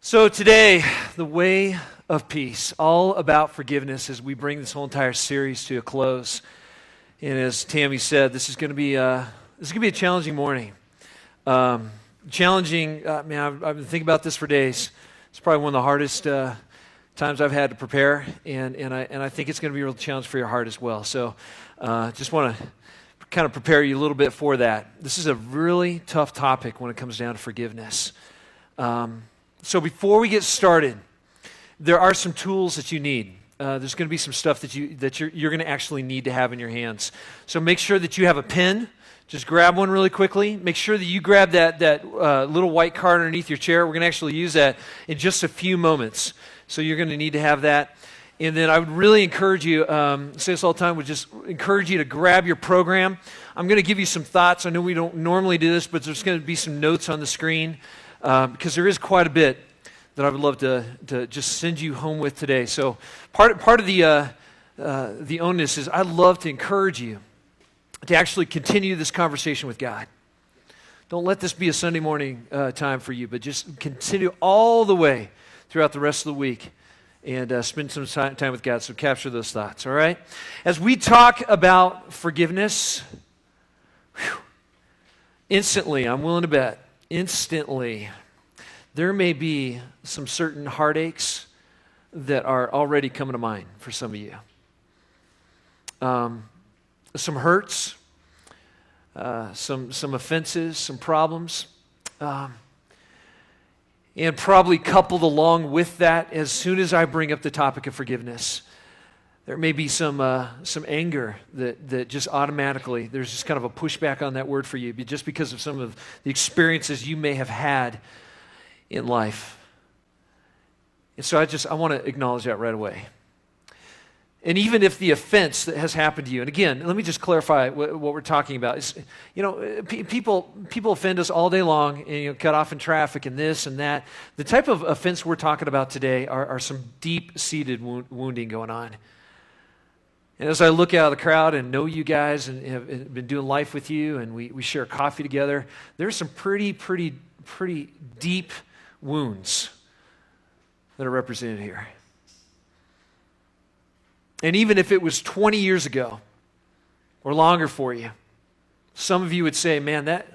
So today, the way of peace, all about forgiveness as we bring this whole entire series to a close. And as Tammy said, this is going to be a challenging morning. Challenging. Man, I've been thinking about this for days. It's probably one of the hardest times I've had to prepare, and I think it's going to be a real challenge for your heart as well. So, just want to kind of prepare you a little bit for that. This is a really tough topic when it comes down to forgiveness. So before we get started, there are some tools that you need. There's going to be some stuff that you're going to actually need to have in your hands. So make sure that you have a pen. Just grab one really quickly. Make sure that you grab that little white card underneath your chair. We're going to actually use that in just a few moments. So you're going to need to have that. And then I would really encourage you, say this all the time, would just encourage you to grab your program. I'm going to give you some thoughts. I know we don't normally do this, but there's going to be some notes on the screen. Because there is quite a bit that I would love to just send you home with today. So part of the onus is I'd love to encourage you to actually continue this conversation with God. Don't let this be a Sunday morning time for you, but just continue all the way throughout the rest of the week and spend some time with God. So capture those thoughts, all right? As we talk about forgiveness, instantly, I'm willing to bet, instantly, there may be some certain heartaches that are already coming to mind for some of you. Some hurts, some offenses, some problems. And probably coupled along with that, as soon as I bring up the topic of forgiveness, there may be some anger that just automatically, there's just kind of a pushback on that word for you, just because of some of the experiences you may have had in life. And so I want to acknowledge that right away. And even if the offense that has happened to you, and again, let me just clarify what we're talking about. Is, people offend us all day long, and cut off in traffic and this and that. The type of offense we're talking about today are some deep-seated wounding going on. And as I look out of the crowd and know you guys and have been doing life with you, and we share coffee together, there's some pretty deep wounds that are represented here. And even if it was 20 years ago or longer for you, some of you would say, man, that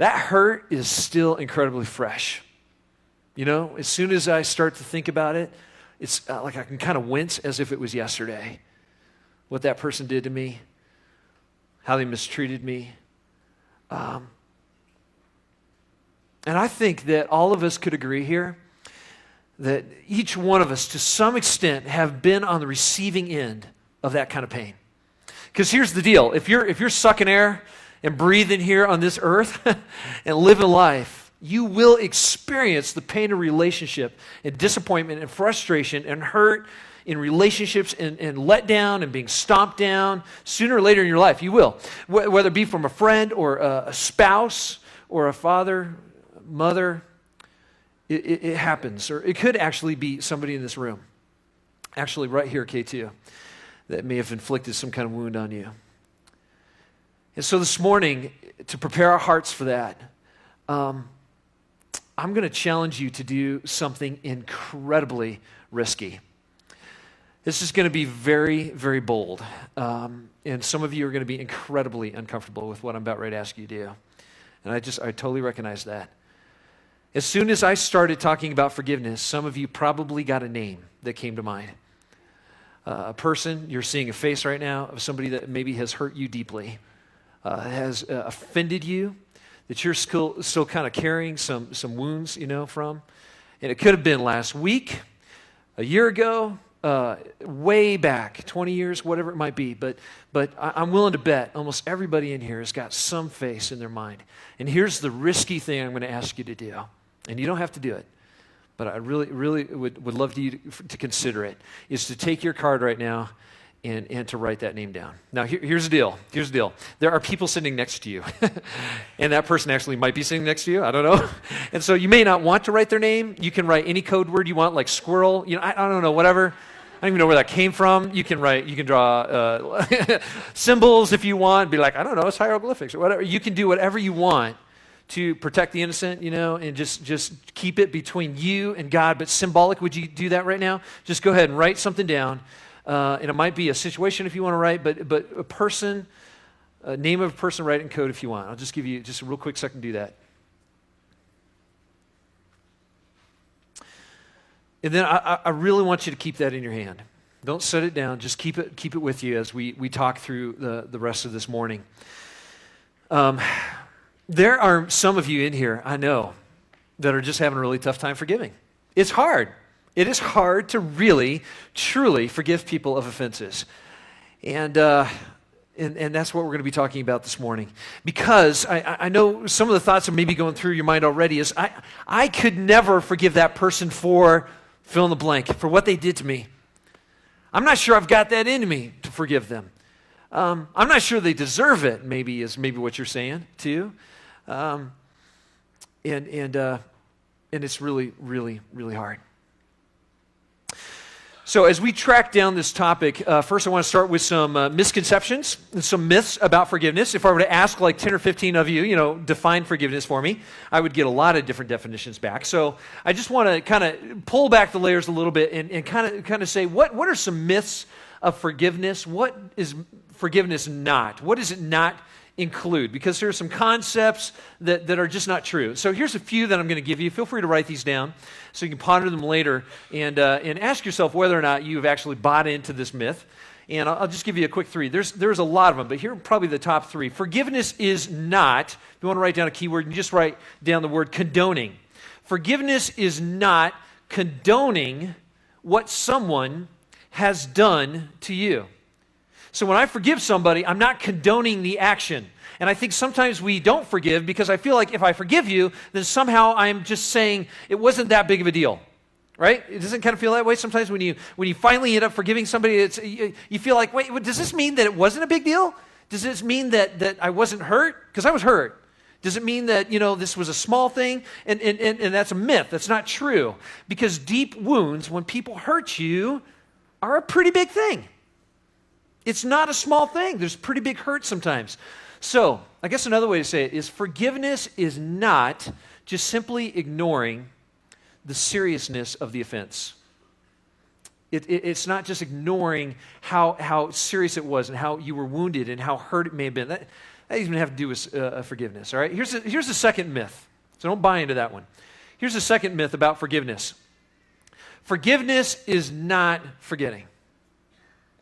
hurt is still incredibly fresh. As soon as I start to think about it, it's like I can kind of wince as if it was yesterday. What that person did to me, how they mistreated me. And I think that all of us could agree here that each one of us, to some extent, have been on the receiving end of that kind of pain. Because here's the deal. If you're sucking air and breathing here on this earth and living life, you will experience the pain of relationship and disappointment and frustration and hurt in relationships and let down and being stomped down sooner or later in your life. You will. Whether it be from a friend or a spouse or a father, mother, it happens. Or it could actually be somebody in this room, actually right here, K2, that may have inflicted some kind of wound on you. And so this morning, to prepare our hearts for that, I'm going to challenge you to do something incredibly risky. This is going to be very, very bold. And some of you are going to be incredibly uncomfortable with what I'm about ready to ask you to do. And I totally recognize that. As soon as I started talking about forgiveness, some of you probably got a name that came to mind. A person, you're seeing a face right now of somebody that maybe has hurt you deeply, has offended you, that you're still kind of carrying some wounds, from. And it could have been last week, a year ago, way back, 20 years, whatever it might be. But I'm willing to bet almost everybody in here has got some face in their mind. And here's the risky thing I'm going to ask you to do. And you don't have to do it, but I really, really would love you to consider it, is to take your card right now and to write that name down. Now, here's the deal. Here's the deal. There are people sitting next to you, and that person actually might be sitting next to you. I don't know. And so you may not want to write their name. You can write any code word you want, like squirrel. I don't know, whatever. I don't even know where that came from. You can draw symbols if you want. Be like, I don't know, it's hieroglyphics or whatever. You can do whatever you want to protect the innocent, and just keep it between you and God, but symbolic? Would you do that right now? Just go ahead and write something down. And it might be a situation if you want to write, but a person, a name of a person, write it in code if you want. I'll just give you just a real quick second to do that. And then I really want you to keep that in your hand. Don't set it down. Just keep it with you as we talk through the rest of this morning. There are some of you in here, I know, that are just having a really tough time forgiving. It's hard. It is hard to really, truly forgive people of offenses. And that's what we're going to be talking about this morning. Because I know some of the thoughts that may be going through your mind already is, I could never forgive that person for fill in the blank, for what they did to me. I'm not sure I've got that in me to forgive them. I'm not sure they deserve it, maybe is what you're saying, too. And it's really, really, really hard. So as we track down this topic, first I want to start with some misconceptions and some myths about forgiveness. If I were to ask like 10 or 15 of you, define forgiveness for me, I would get a lot of different definitions back. So I just want to kind of pull back the layers a little bit and kind of say, what are some myths of forgiveness? What is forgiveness not? What does it not include? Because there are some concepts that are just not true. So here's a few that I'm going to give you. Feel free to write these down so you can ponder them later and ask yourself whether or not you've actually bought into this myth. And I'll just give you a quick three. There's a lot of them, but here are probably the top three. Forgiveness is not, if you want to write down a keyword, you just write down the word condoning. Forgiveness is not condoning what someone has done to you. So when I forgive somebody, I'm not condoning the action. And I think sometimes we don't forgive because I feel like if I forgive you, then somehow I'm just saying it wasn't that big of a deal, right? It doesn't kind of feel that way sometimes when you finally end up forgiving somebody. You feel like, wait, does this mean that it wasn't a big deal? Does this mean that I wasn't hurt? Because I was hurt. Does it mean that, this was a small thing? And that's a myth. That's not true. Because deep wounds, when people hurt you, are a pretty big thing. It's not a small thing. There's pretty big hurt sometimes. So, I guess another way to say it is forgiveness is not just simply ignoring the seriousness of the offense. It's not just ignoring how serious it was and how you were wounded and how hurt it may have been. That doesn't even have to do with forgiveness, all right? Here's the second myth. So don't buy into that one. Here's the second myth about forgiveness. Forgiveness is not forgetting.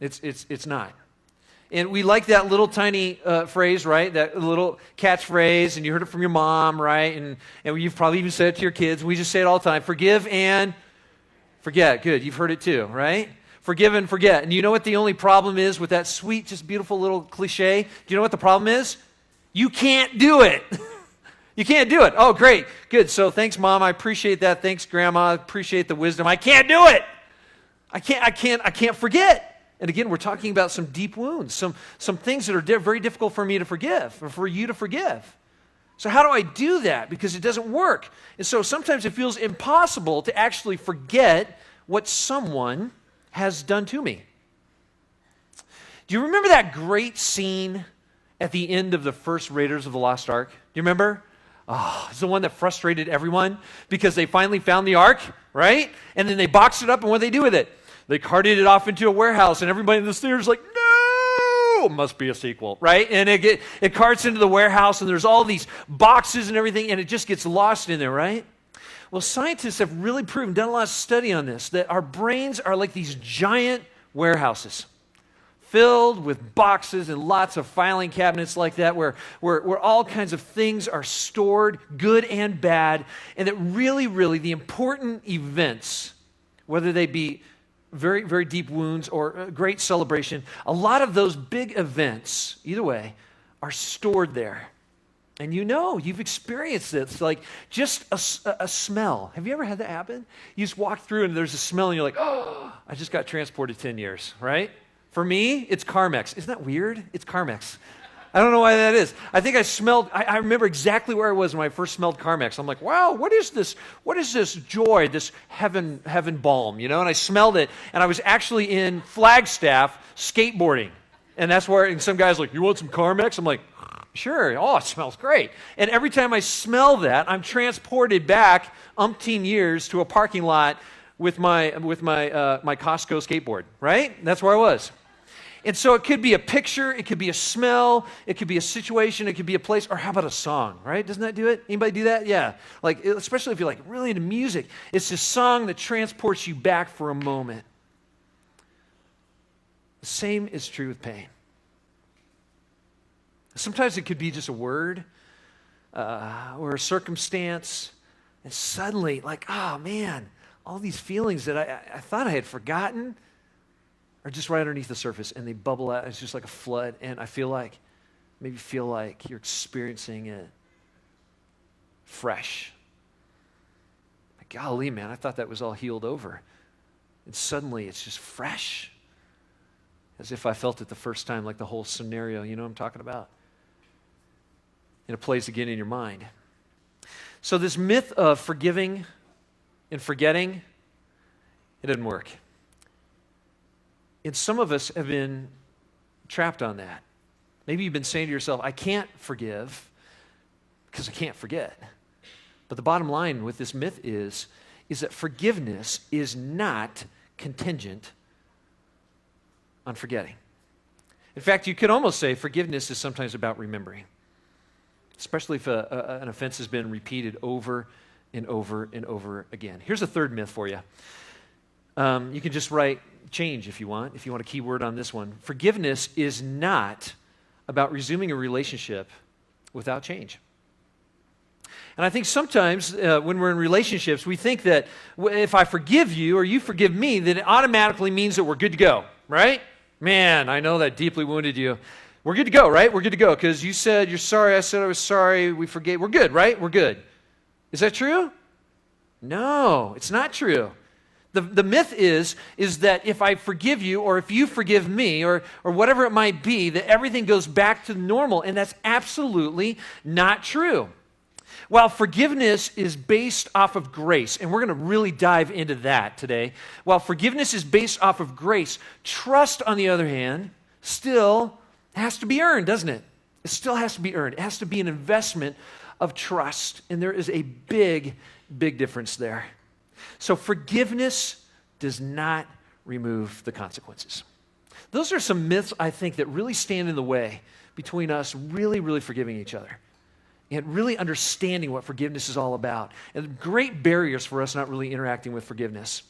It's not. And we like that little tiny phrase, right? That little catchphrase, and you heard it from your mom, right? And you've probably even said it to your kids. We just say it all the time. Forgive and forget. Good. You've heard it too, right? Forgive and forget. And you know what the only problem is with that sweet, just beautiful little cliche? Do you know what the problem is? You can't do it. You can't do it. Oh, great. Good. So thanks, Mom. I appreciate that. Thanks, Grandma. I appreciate the wisdom. I can't do it. I can't forget. And again, we're talking about some deep wounds, some things that are very difficult for me to forgive or for you to forgive. So how do I do that? Because it doesn't work. And so sometimes it feels impossible to actually forget what someone has done to me. Do you remember that great scene at the end of the first Raiders of the Lost Ark? Do you remember? Oh, it's the one that frustrated everyone because they finally found the ark, right? And then they boxed it up, and what did they do with it? They carted it off into a warehouse, and everybody in the theater's like, no! Must be a sequel, right? And it carts into the warehouse, and there's all these boxes and everything, and it just gets lost in there, right? Well, scientists have really proven, done a lot of study on this, that our brains are like these giant warehouses filled with boxes and lots of filing cabinets like that where all kinds of things are stored, good and bad, and that really, really the important events, whether they be very, very deep wounds or a great celebration, a lot of those big events, either way, are stored there. And you've experienced this, like just a smell. Have you ever had that happen? You just walk through and there's a smell and you're like, oh, I just got transported 10 years, right? For me, it's Carmex. Isn't that weird? It's Carmex. I don't know why that is. I think I remember exactly where I was when I first smelled Carmex. I'm like, wow, what is this? What is this joy, this heaven balm, And I smelled it, and I was actually in Flagstaff skateboarding. And that's where, and some guy's like, you want some Carmex? I'm like, Sure. Oh, it smells great. And every time I smell that, I'm transported back umpteen years to a parking lot with my Costco skateboard, right? That's where I was. And so it could be a picture, it could be a smell, it could be a situation, it could be a place, or how about a song, right? Doesn't that do it? Anybody do that? Yeah. Like, especially if you're like really into music, it's a song that transports you back for a moment. The same is true with pain. Sometimes it could be just a word or a circumstance, and suddenly, like, oh man, all these feelings that I thought I had forgotten are just right underneath the surface, and they bubble out. It's just like a flood, and I feel like you're experiencing it fresh. Like, golly, man, I thought that was all healed over. And suddenly it's just fresh, as if I felt it the first time, like the whole scenario, you know what I'm talking about? And it plays again in your mind. So this myth of forgiving and forgetting, it doesn't work. And some of us have been trapped on that. Maybe you've been saying to yourself, I can't forgive because I can't forget. But the bottom line with this myth is that forgiveness is not contingent on forgetting. In fact, you could almost say forgiveness is sometimes about remembering, especially if an offense has been repeated over and over and over again. Here's a third myth for you. You can just write change if you want a keyword on this one. Forgiveness is not about resuming a relationship without change. And I think sometimes when we're in relationships, we think that if I forgive you or you forgive me, then it automatically means that we're good to go, right? Man, I know that deeply wounded you. We're good to go, right? We're good to go because you said you're sorry, I said I was sorry, we forgave. We're good, right? We're good. Is that true? No, it's not true. The myth is that if I forgive you or if you forgive me or whatever it might be, that everything goes back to normal, and that's absolutely not true. While forgiveness is based off of grace, and we're going to really dive into that today, while forgiveness is based off of grace, trust, on the other hand, still has to be earned, doesn't it? It still has to be earned. It has to be an investment of trust, and there is a big, big difference there. So forgiveness does not remove the consequences. Those are some myths, I think, that really stand in the way between us really, really forgiving each other and really understanding what forgiveness is all about. And great barriers for us not really interacting with forgiveness.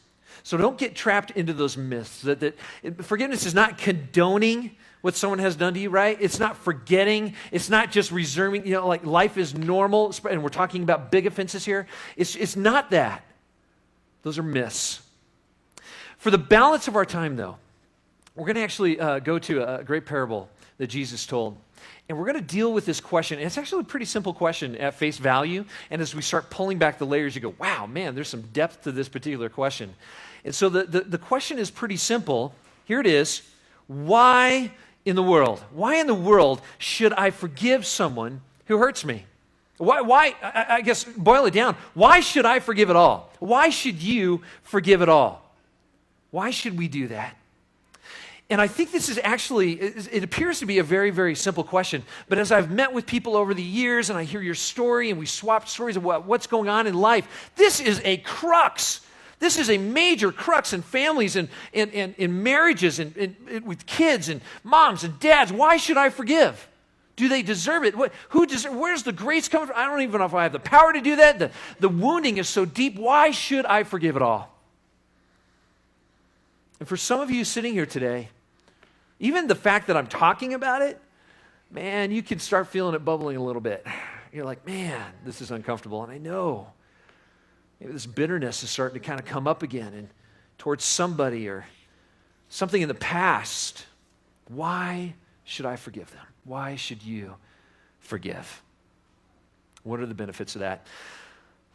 So don't get trapped into those myths that forgiveness is not condoning what someone has done to you, right? It's not forgetting. It's not just resuming, like life is normal, and we're talking about big offenses here. It's not that. Those are myths. For the balance of our time, though, we're going to actually go to a great parable that Jesus told. And we're going to deal with this question. And it's actually a pretty simple question at face value. And as we start pulling back the layers, you go, wow, man, there's some depth to this particular question. And so the question is pretty simple. Here it is. Why in the world should I forgive someone who hurts me? Why, I guess, boil it down. Why should I forgive at all? Why should you forgive at all? Why should we do that? And I think this is actually, it appears to be a very, very simple question. But as I've met with people over the years and I hear your story and we swap stories of what's going on in life, this is a crux. This is a major crux in families and in marriages and with kids and moms and dads. Why should I forgive? Do they deserve it? Where's the grace coming from? I don't even know if I have the power to do that. The wounding is so deep. Why should I forgive at all? And for some of you sitting here today, even the fact that I'm talking about it, man, you can start feeling it bubbling a little bit. You're like, man, this is uncomfortable. And I know maybe this bitterness is starting to kind of come up again and towards somebody or something in the past. Why should I forgive them? Why should you forgive? What are the benefits of that?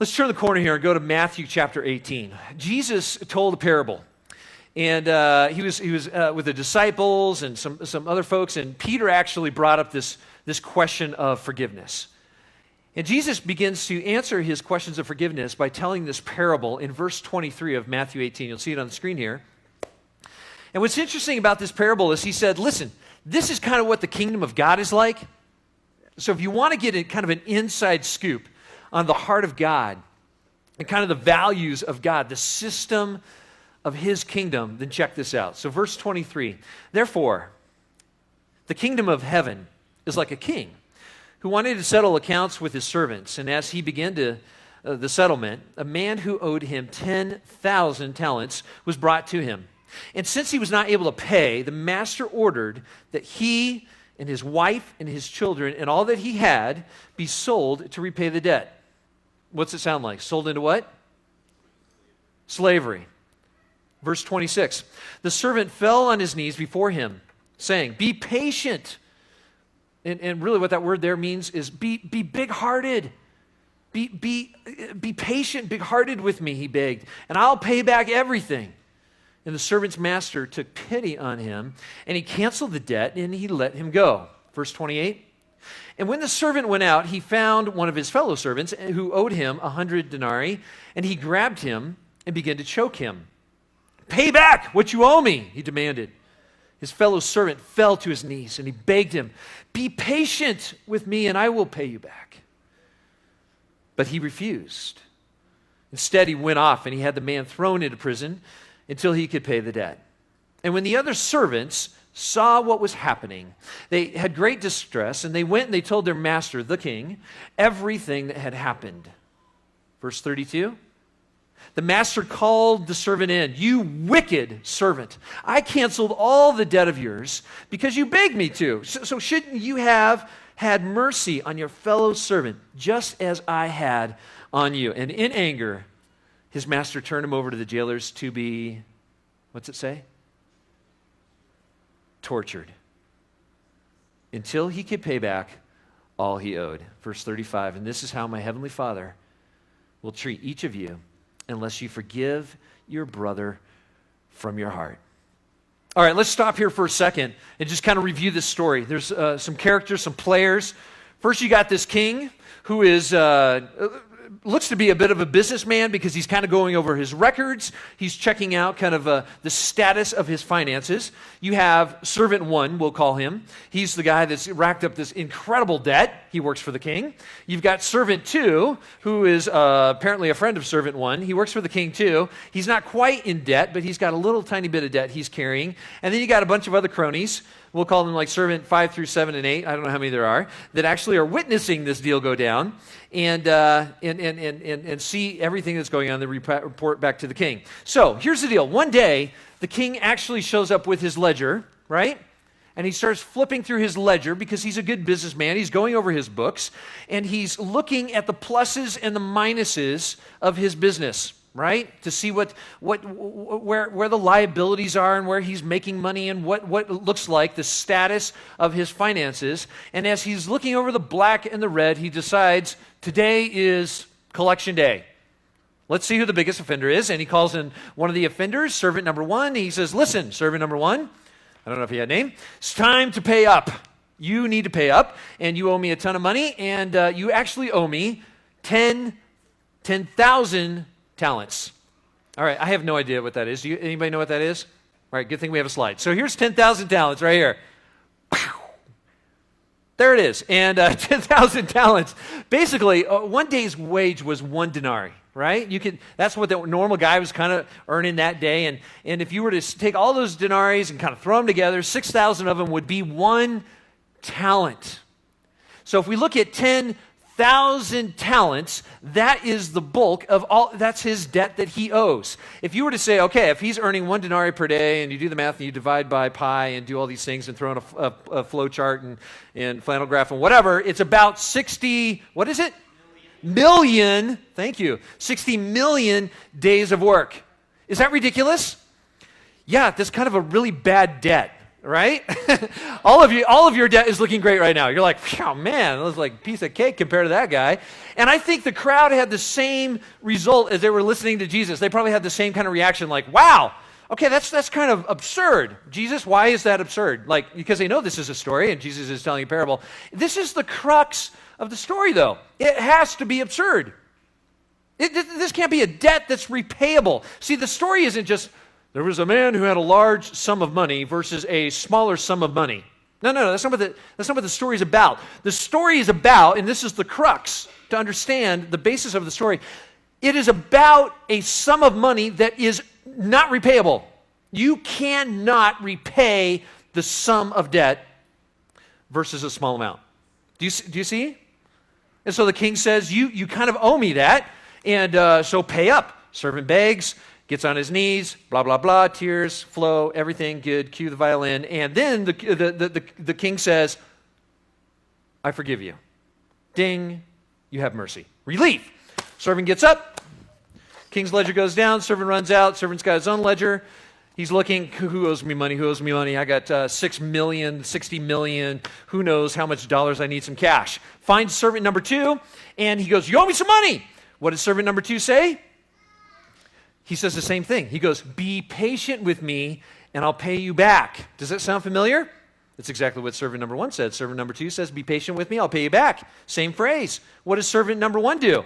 Let's turn the corner here and go to Matthew chapter 18. Jesus told a parable. And he was with the disciples and some other folks, and Peter actually brought up this question of forgiveness. And Jesus begins to answer his questions of forgiveness by telling this parable in verse 23 of Matthew 18. You'll see it on the screen here. And what's interesting about this parable is he said, listen, this is kind of what the kingdom of God is like. So if you want to get kind of an inside scoop on the heart of God and kind of the values of God, the system of his kingdom, then check this out. So verse 23, therefore, the kingdom of heaven is like a king who wanted to settle accounts with his servants. And as he began the settlement, a man who owed him 10,000 talents was brought to him. And since he was not able to pay, the master ordered that he and his wife and his children and all that he had be sold to repay the debt. What's it sound like? Sold into what? Slavery. Verse 26, the servant fell on his knees before him, saying, be patient. And really what that word there means is be big-hearted. Be patient, big-hearted with me, he begged, and I'll pay back everything. And the servant's master took pity on him, and he canceled the debt, and he let him go. Verse 28, and when the servant went out, he found one of his fellow servants who owed him 100 denarii, and he grabbed him and began to choke him. Pay back what you owe me, he demanded. His fellow servant fell to his knees, and he begged him, be patient with me, and I will pay you back. But he refused. Instead, he went off, and he had the man thrown into prison until he could pay the debt. And when the other servants saw what was happening, they had great distress, and they went and they told their master, the king, everything that had happened. Verse 32, the master called the servant in. You wicked servant, I canceled all the debt of yours because you begged me to. So shouldn't you have had mercy on your fellow servant, just as I had on you? And in anger, his master turned him over to the jailers to be, what's it say? Tortured until he could pay back all he owed. Verse 35, and this is how my heavenly Father will treat each of you unless you forgive your brother from your heart. All right, let's stop here for a second and just kind of review this story. There's some characters, some players. First, you got this king who is looks to be a bit of a businessman because he's kind of going over his records. He's checking out kind of the status of his finances. You have servant one, we'll call him. He's the guy that's racked up this incredible debt. He works for the king. You've got servant two, who is apparently a friend of servant one. He works for the king too. He's not quite in debt, but he's got a little tiny bit of debt he's carrying. And then you got a bunch of other cronies. We'll call them like servant 5 through 7 and 8. I don't know how many there are that actually are witnessing this deal go down and see everything that's going on. They report back to the king. So here's the deal. One day, the king actually shows up with his ledger, right? And he starts flipping through his ledger because he's a good businessman. He's going over his books, and he's looking at the pluses and the minuses of his business, right? To see where the liabilities are and where he's making money and what it looks like, the status of his finances. And as he's looking over the black and the red, he decides today is collection day. Let's see who the biggest offender is. And he calls in one of the offenders, servant number one. He says, listen, servant number one, I don't know if he had a name. It's time to pay up. You need to pay up, and you owe me a ton of money, and you actually owe me 10,000 talents. All right, I have no idea what that is. Anybody know what that is? All right, good thing we have a slide. So here's 10,000 talents right here. There it is. And 10,000 talents. Basically, one day's wage was 1 denarii, right? That's what the normal guy was kind of earning that day. And if you were to take all those denarii and kind of throw them together, 6,000 of them would be 1 talent. So if we look at 10,000 talents, that is the bulk of all, that's his debt that he owes. If you were to say, okay, if he's earning 1 denarii per day, and you do the math and you divide by pi and do all these things and throw in a flow chart and flannel graph and whatever, it's about 60, what is it? Million, thank you, 60 million days of work. Is that ridiculous? Yeah, that's kind of a really bad debt. Right? all of your debt is looking great right now. You're like, oh man, that was like a piece of cake compared to that guy. And I think the crowd had the same result as they were listening to Jesus. They probably had the same kind of reaction, like, wow, okay, that's kind of absurd. Jesus, why is that absurd? Like, because they know this is a story and Jesus is telling a parable. This is the crux of the story, though. It has to be absurd. This can't be a debt that's repayable. See, the story isn't just, there was a man who had a large sum of money versus a smaller sum of money. No, that's not what the story is about. The story is about, and this is the crux to understand the basis of the story, it is about a sum of money that is not repayable. You cannot repay the sum of debt versus a small amount. Do you see? And so the king says, you kind of owe me that, and so pay up. Servant begs, gets on his knees, blah, blah, blah, tears flow, everything good, cue the violin. And then the king says, I forgive you. Ding, you have mercy. Relief. Servant gets up, king's ledger goes down, servant runs out, servant's got his own ledger. He's looking, who owes me money, who owes me money? I got 6 million, 60 million, who knows how much dollars I need some cash. Finds servant number 2, and he goes, you owe me some money. What does servant number 2 say? He says the same thing. He goes, be patient with me, and I'll pay you back. Does that sound familiar? That's exactly what servant number 1 said. Servant number 2 says, be patient with me, I'll pay you back. Same phrase. What does servant number 1 do?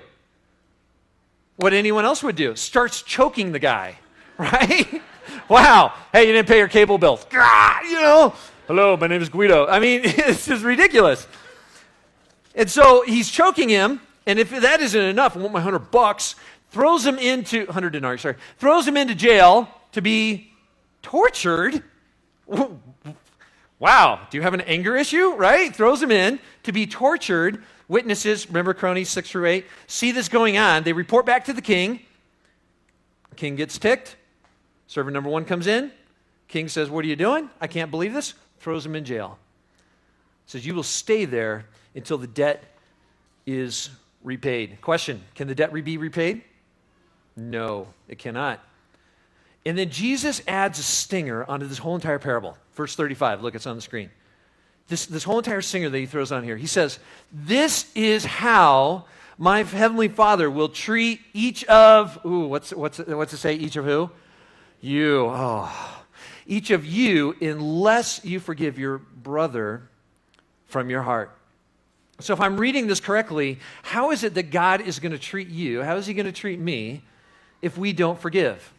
What anyone else would do. Starts choking the guy, right? Wow. Hey, you didn't pay your cable bill. Hello, my name is Guido. I mean, it's just ridiculous. And so he's choking him, and if that isn't enough, I want my $100, throws him into, 100 denarii, throws him into jail to be tortured. Wow. Do you have an anger issue, right? Throws him in to be tortured. Witnesses, remember cronies 6 through 8, see this going on. They report back to the king. The king gets ticked. Servant number 1 comes in. King says, what are you doing? I can't believe this. Throws him in jail. Says, you will stay there until the debt is repaid. Question, can the debt be repaid? No, it cannot. And then Jesus adds a stinger onto this whole entire parable. Verse 35, look, it's on the screen. This whole entire stinger that he throws on here. He says, this is how my heavenly Father will treat each of, what's it say, each of who? You. Oh. Each of you, unless you forgive your brother from your heart. So if I'm reading this correctly, how is it that God is going to treat you? How is he going to treat me if we don't forgive?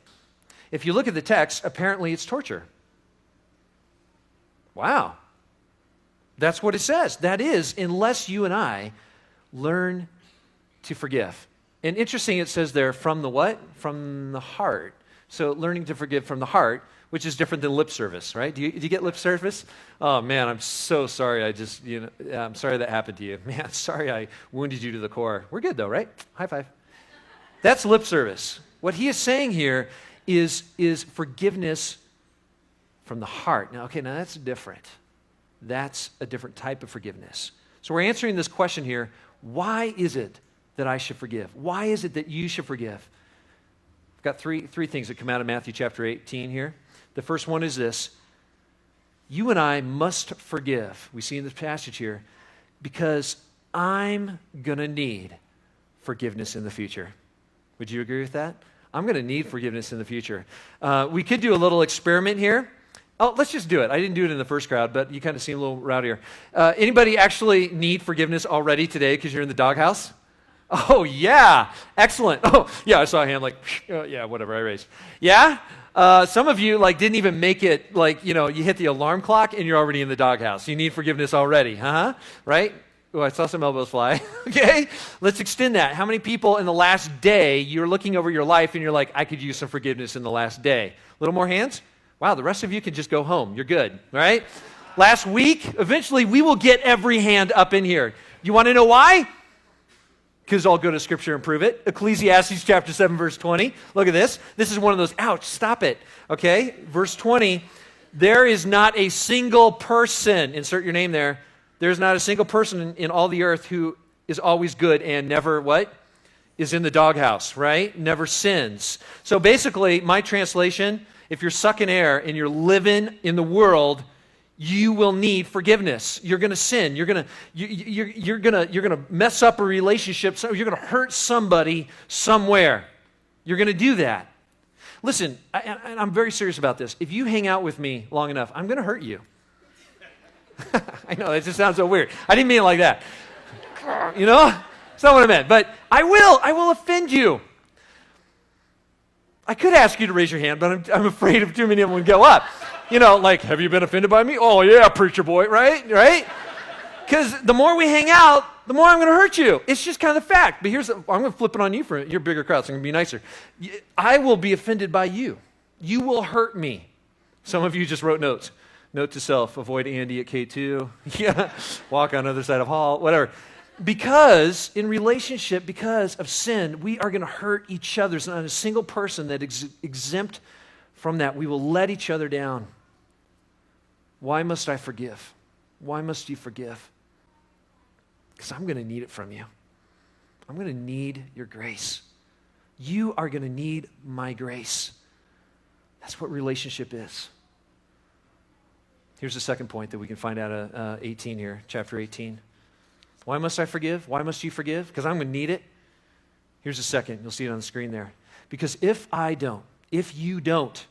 If you look at the text, apparently it's torture. Wow. That's what it says. That is, unless you and I learn to forgive. And interesting, it says there, from the what? From the heart. So learning to forgive from the heart, which is different than lip service, right? Do you get lip service? Oh, man, I'm so sorry. I'm sorry that happened to you. Man, sorry I wounded you to the core. We're good, though, right? High five. That's lip service. What he is saying here is forgiveness from the heart. Now, that's different. That's a different type of forgiveness. So we're answering this question here. Why is it that I should forgive? Why is it that you should forgive? I've got three things that come out of Matthew chapter 18 here. The first one is this. You and I must forgive. We see in this passage here, because I'm going to need forgiveness in the future. Would you agree with that? I'm going to need forgiveness in the future. We could do a little experiment here. Oh, let's just do it. I didn't do it in the first crowd, but you kind of seem a little rowdier. Anybody actually need forgiveness already today because you're in the doghouse? Oh, yeah. Excellent. Oh, yeah, I saw a hand like, yeah, whatever, I raised. Yeah? Some of you didn't even make it, you hit the alarm clock and you're already in the doghouse. You need forgiveness already, right? Oh, I saw some elbows fly. Okay, let's extend that. How many people in the last day, you're looking over your life and you're like, I could use some forgiveness in the last day? A little more hands? Wow, the rest of you can just go home. You're good, right? Last week, eventually we will get every hand up in here. You want to know why? Because I'll go to Scripture and prove it. Ecclesiastes chapter 7, verse 20. Look at this. This is one of those, ouch, stop it. Okay, verse 20. There is not a single person, insert your name there. There's not a single person in all the earth who is always good and never what? Is in the doghouse, right? Never sins. So basically, my translation, if you're sucking air and you're living in the world, you will need forgiveness. You're going to sin. You're going to mess up a relationship. So you're going to hurt somebody somewhere. You're going to do that. Listen, I'm very serious about this. If you hang out with me long enough, I'm going to hurt you. I know, that just sounds so weird. I didn't mean it like that. You know? That's not what I meant. But I will offend you. I could ask you to raise your hand, but I'm afraid of too many of them would go up. Like, have you been offended by me? Oh, yeah, preacher boy, right? Right? Because the more we hang out, the more I'm going to hurt you. It's just kind of the fact. But I'm going to flip it on you for your bigger crowd, so I'm going to be nicer. I will be offended by you. You will hurt me. Some of you just wrote notes. Note to self, avoid Andy at K2. Yeah, walk on the other side of hall, whatever. Because in relationship, because of sin, we are going to hurt each other. There's not a single person that is exempt from that. We will let each other down. Why must I forgive? Why must you forgive? Because I'm going to need it from you. I'm going to need your grace. You are going to need my grace. That's what relationship is. Here's the second point that we can find out of 18 here, chapter 18. Why must I forgive? Why must you forgive? Because I'm going to need it. Here's the second. You'll see it on the screen there. Because if you don't,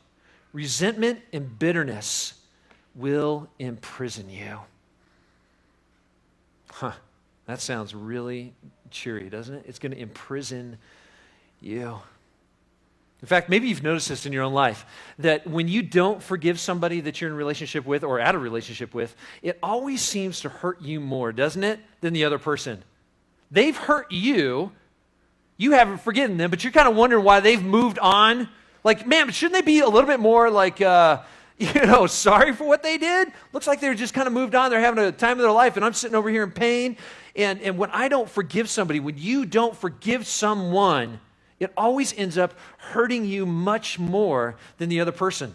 resentment and bitterness will imprison you. That sounds really cheery, doesn't it? It's going to imprison you. In fact, maybe you've noticed this in your own life, that when you don't forgive somebody that you're in a relationship with or at a relationship with, it always seems to hurt you more, doesn't it, than the other person. They've hurt you. You haven't forgiven them, but you're kind of wondering why they've moved on. Like, man, shouldn't they be a little bit more like, sorry for what they did? Looks like they're just kind of moved on. They're having a time of their life, and I'm sitting over here in pain. And when I don't forgive somebody, when you don't forgive someone, it always ends up hurting you much more than the other person.